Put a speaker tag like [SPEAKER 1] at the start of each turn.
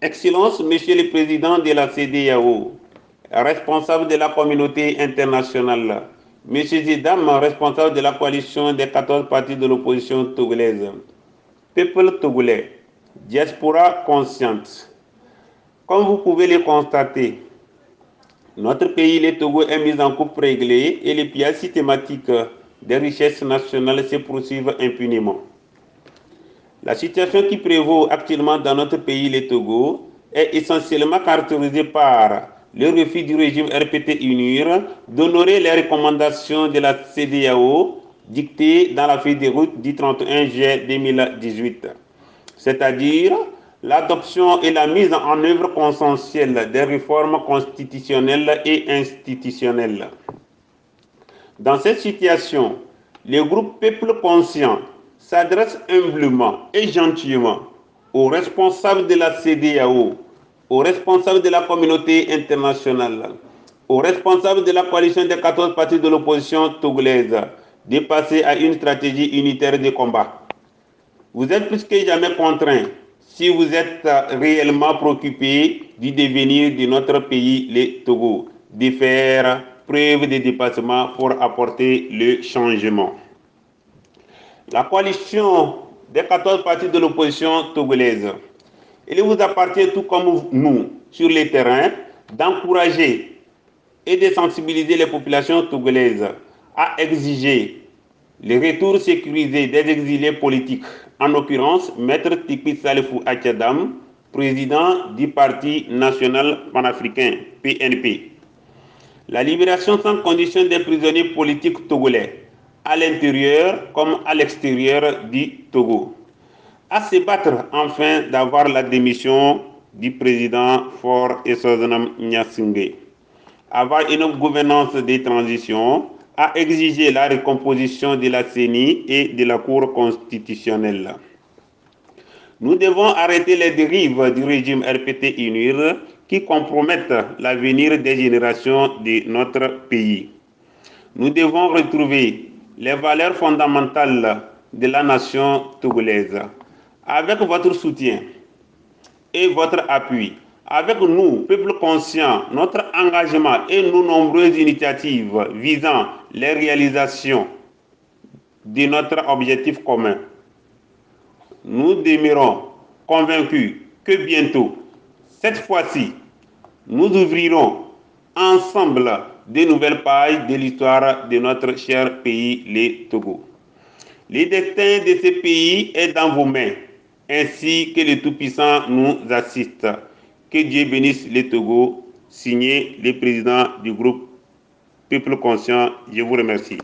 [SPEAKER 1] Excellence, Monsieur le Président de la CEDEAO, responsable de la communauté internationale, Messieurs et Dames, responsables de la coalition des 14 partis de l'opposition togolaise, peuple togolais, diaspora consciente. Comme vous pouvez le constater, notre pays, le Togo, est mis en coupe réglée et les pillages systématiques des richesses nationales se poursuivent impunément. La situation qui prévaut actuellement dans notre pays, le Togo, est essentiellement caractérisée par le refus du régime RPT-UNIR d'honorer les recommandations de la CEDEAO dictées dans la feuille de route du 31 juillet 2018, c'est-à-dire l'adoption et la mise en œuvre consensuelle des réformes constitutionnelles et institutionnelles. Dans cette situation, le groupe Peuple Conscient s'adresse humblement et gentiment aux responsables de la CEDEAO, aux responsables de la communauté internationale, aux responsables de la coalition des 14 partis de l'opposition togolaise de passer à une stratégie unitaire de combat. Vous êtes plus que jamais contraints, si vous êtes réellement préoccupés du devenir de notre pays, le Togo, de faire preuve de dépassement pour apporter le changement. La coalition des 14 partis de l'opposition togolaise, il vous appartient, tout comme nous, sur le terrain, d'encourager et de sensibiliser les populations togolaises à exiger le retour sécurisé des exilés politiques, en l'occurrence Maître Tikpi Salifou Atchadam, président du Parti national panafricain, PNP. La libération sans condition des prisonniers politiques togolais, à l'intérieur comme à l'extérieur du Togo. À se battre enfin d'avoir la démission du président Faure Essozanam Gnassingbé. Avoir une gouvernance de transition, à exiger la recomposition de la CENI et de la Cour constitutionnelle. Nous devons arrêter les dérives du régime RPT-UNIR qui compromettent l'avenir des générations de notre pays. Nous devons retrouver les valeurs fondamentales de la nation togolaise. Avec votre soutien et votre appui, avec nous, peuple conscient, notre engagement et nos nombreuses initiatives visant les réalisations de notre objectif commun, nous demeurons convaincus que bientôt, cette fois-ci, nous ouvrirons ensemble de nouvelles pages de l'histoire de notre cher pays, le Togo. Le destin de ce pays est dans vos mains, ainsi que le Tout-Puissant nous assiste. Que Dieu bénisse le Togo, signé le président du groupe Peuple Conscient. Je vous remercie.